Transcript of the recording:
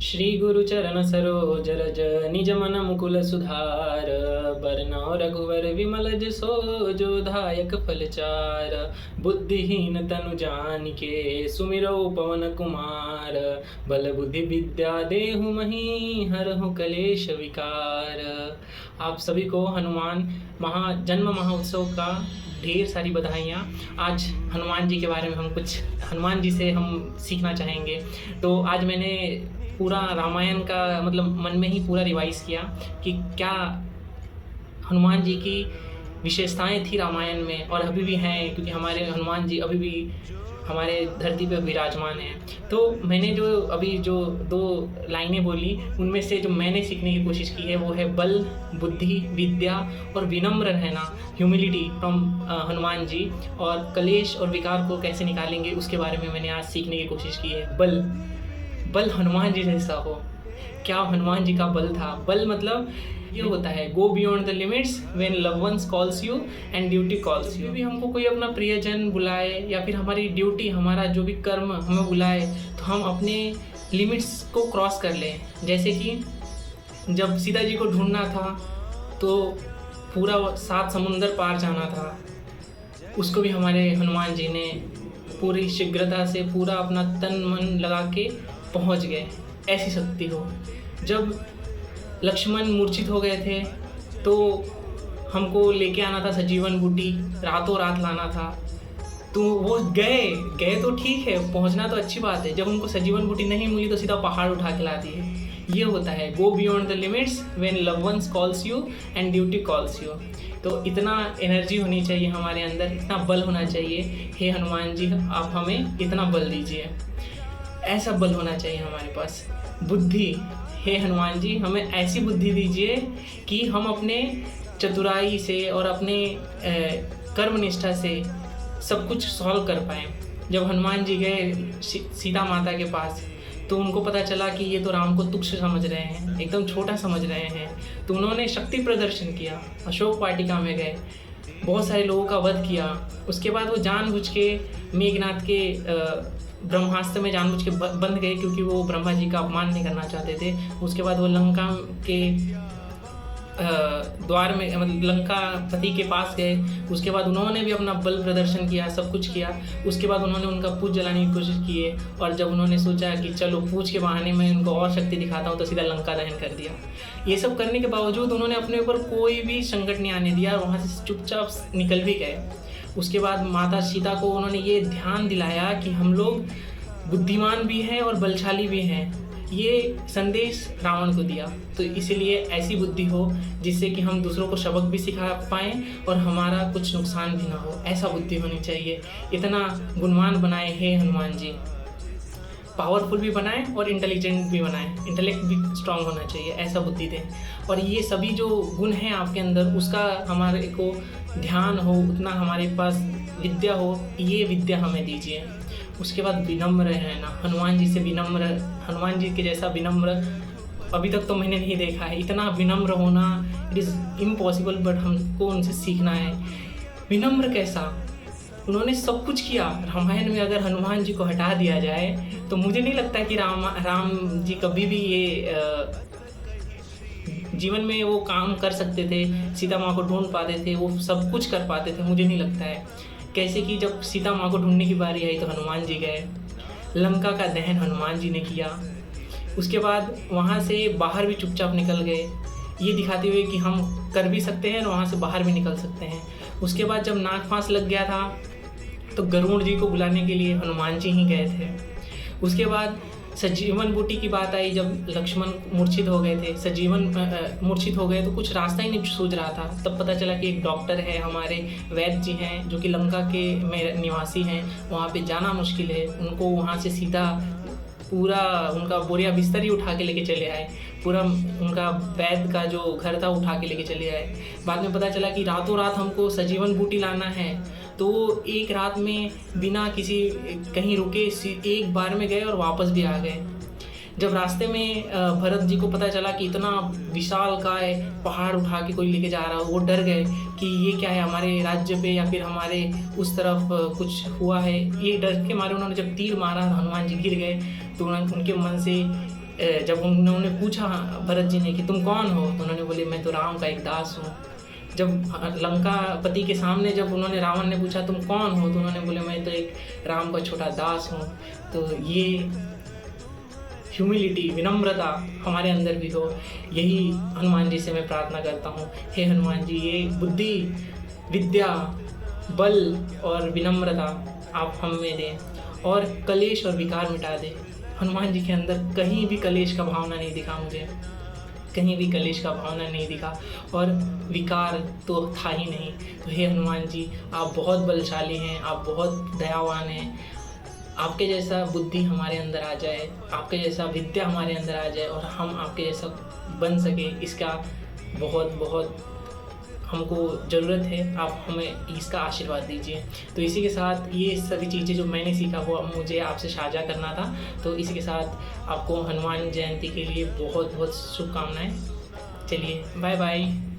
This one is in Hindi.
श्री गुरु चरण सरोज रज निज मन मुकुल सुधार बरनौ रघुवर विमल जसो जो दायक फल चार। बुद्धिहीन तनु जानिके सुमिरौ पवन कुमार बल बुद्धि विद्या देहु मही हरहु कलेश विकार। आप सभी को हनुमान जन्म महोत्सव का ढेर सारी बधाइयाँ। आज हनुमान जी के बारे में हम कुछ हनुमान जी से हम सीखना चाहेंगे। तो आज मैंने पूरा रामायण का मतलब मन में ही पूरा रिवाइज किया कि क्या हनुमान जी की विशेषताएं थी रामायण में और अभी भी हैं, क्योंकि हमारे हनुमान जी अभी भी हमारे धरती पर विराजमान हैं। तो मैंने जो दो लाइनें बोली उनमें से जो मैंने सीखने की कोशिश की है वो है बल, बुद्धि, विद्या और विनम्र रहना, ह्यूमिलिटी फ्रॉम हनुमान जी। और कलेश और विकार को कैसे निकालेंगे उसके बारे में मैंने आज सीखने की कोशिश की है। बल हनुमान जी जैसा हो। क्या हनुमान जी का बल था? बल मतलब ये होता है go beyond the limits when love once calls you and duty calls you. भी हमको कोई अपना प्रियजन बुलाए या फिर हमारी ड्यूटी, हमारा जो भी कर्म हमें बुलाए तो हम अपने लिमिट्स को क्रॉस कर लें। जैसे कि जब सीता जी को ढूंढना था तो पूरा 7 समुंदर पार जाना था, उसको भी हमारे हनुमान जी ने पूरी शीघ्रता से पूरा अपना तन मन लगा के पहुंच गए। ऐसी शक्ति हो। जब लक्ष्मण मूर्छित हो गए थे तो हमको लेके आना था सजीवन बूटी, रातों रात लाना था, तो वो गए तो ठीक है, पहुंचना तो अच्छी बात है। जब उनको सजीवन बूटी नहीं मिली तो सीधा पहाड़ उठा के ला दिए। ये होता है go beyond the limits when love once calls you and duty calls you. तो इतना एनर्जी होनी चाहिए हमारे अंदर, इतना बल होना चाहिए। हे हनुमान जी, आप हमें इतना बल दीजिए, ऐसा बल होना चाहिए हमारे पास। बुद्धि, हे हनुमान जी, हमें ऐसी बुद्धि दीजिए कि हम अपने चतुराई से और अपने कर्मनिष्ठा से सब कुछ सॉल्व कर पाएँ। जब हनुमान जी गए सीता माता के पास तो उनको पता चला कि ये तो राम को तुच्छ समझ रहे हैं, एकदम छोटा समझ रहे हैं, तो उन्होंने शक्ति प्रदर्शन किया। अशोक वाटिका में गए, बहुत सारे लोगों का वध किया। उसके बाद वो जानबूझ के मेघनाथ के ब्रह्मास्त्र में जानबूझ के बंध गए, क्योंकि वो ब्रह्मा जी का अपमान नहीं करना चाहते थे। उसके बाद वो लंका के द्वार में मतलब लंका पति के पास गए। उसके बाद उन्होंने भी अपना बल प्रदर्शन किया, सब कुछ किया। उसके बाद उन्होंने उनका पूछ जलाने की कोशिश की है, और जब उन्होंने सोचा कि चलो पूछ के बहाने में उनको और शक्ति दिखाता हूँ, तो सीधा लंका दहन कर दिया। ये सब करने के बावजूद उन्होंने अपने ऊपर कोई भी संकट नहीं आने दिया, वहाँ से चुपचाप निकल भी गए। उसके बाद माता सीता को उन्होंने ये ध्यान दिलाया कि हम लोग बुद्धिमान भी हैं और बलशाली भी हैं। ये संदेश रावण को दिया। तो इसीलिए ऐसी बुद्धि हो जिससे कि हम दूसरों को सबक भी सिखा पाएँ और हमारा कुछ नुकसान भी ना हो, ऐसा बुद्धि होनी चाहिए। इतना गुणवान बनाए हे हनुमान जी, पावरफुल भी बनाए और इंटेलिजेंट भी बनाए, इंटेलेक्ट भी स्ट्रांग होना चाहिए, ऐसा बुद्धि दें। और ये सभी जो गुण हैं आपके अंदर, उसका हमारे को ध्यान हो, उतना हमारे पास विद्या हो, ये विद्या हमें दीजिए। उसके बाद विनम्र है ना, हनुमान जी से विनम्र, हनुमान जी के जैसा विनम्र अभी तक तो मैंने नहीं देखा है। इतना विनम्र होना इट इज़ इम्पॉसिबल, बट हमको उनसे सीखना है। विनम्र कैसा, उन्होंने सब कुछ किया। रामायण में अगर हनुमान जी को हटा दिया जाए तो मुझे नहीं लगता कि राम जी कभी भी ये जीवन में वो काम कर सकते थे, सीता माँ को ढूंढ पाते थे, वो सब कुछ कर पाते थे, मुझे नहीं लगता है। कैसे कि जब सीता माँ को ढूंढने की बारी आई तो हनुमान जी गए, लंका का दहन हनुमान जी ने किया। उसके बाद वहाँ से बाहर भी चुपचाप निकल गए, ये दिखाते हुए कि हम कर भी सकते हैं और वहाँ से बाहर भी निकल सकते हैं। उसके बाद जब नाग फांस लग गया था तो गरुड़ जी को बुलाने के लिए हनुमान जी ही गए थे। उसके बाद सजीवन बूटी की बात आई, जब लक्ष्मण मूर्छित हो गए थे, मूर्छित हो गए तो कुछ रास्ता ही नहीं सूझ रहा था। तब पता चला कि एक डॉक्टर है, हमारे वैद्य जी हैं, जो कि लंका के में निवासी हैं। वहाँ पे जाना मुश्किल है, उनको वहाँ से सीधा पूरा उनका बोरिया बिस्तर ही उठा के लेके चले आए, पूरा उनका वैद्य का जो घर था उठा के लेके चले आए। बाद में पता चला कि रातों रात हमको सजीवन बूटी लाना है, तो एक रात में बिना किसी कहीं रुके एक बार में गए और वापस भी आ गए। जब रास्ते में भरत जी को पता चला कि इतना विशाल काय पहाड़ उठा के कोई लेके जा रहा हो, वो डर गए कि ये क्या है, हमारे राज्य पे या फिर हमारे उस तरफ कुछ हुआ है। ये डर के मारे उन्होंने जब तीर मारा, हनुमान जी गिर गए, तो उनके मन से जब उन्होंने पूछा भरत जी ने कि तुम कौन हो, तो उन्होंने बोले मैं तो राम का एक दास हूँ। जब लंकापति के सामने जब उन्होंने रावण ने पूछा तुम कौन हो, तो उन्होंने बोले मैं तो एक राम का छोटा दास हूँ। तो ये ह्यूमिलिटी, विनम्रता हमारे अंदर भी हो, यही हनुमान जी से मैं प्रार्थना करता हूँ। हे हनुमान जी, ये बुद्धि, विद्या, बल और विनम्रता आप हम में दें और कलेश और विकार मिटा दें। हनुमान जी के अंदर कहीं भी कलेश का भावना नहीं दिखा मुझे, कहीं भी कलेश का भावना नहीं दिखा और विकार तो था ही नहीं। तो हे हनुमान जी, आप बहुत बलशाली हैं, आप बहुत दयावान हैं। आपके जैसा बुद्धि हमारे अंदर आ जाए, आपके जैसा विद्या हमारे अंदर आ जाए और हम आपके जैसा बन सके, इसका बहुत बहुत हमको ज़रूरत है। आप हमें इसका आशीर्वाद दीजिए। तो इसी के साथ ये सभी चीज़ें जो मैंने सीखा वो मुझे आपसे साझा करना था। तो इसी के साथ आपको हनुमान जयंती के लिए बहुत बहुत शुभकामनाएं। चलिए, बाय बाय।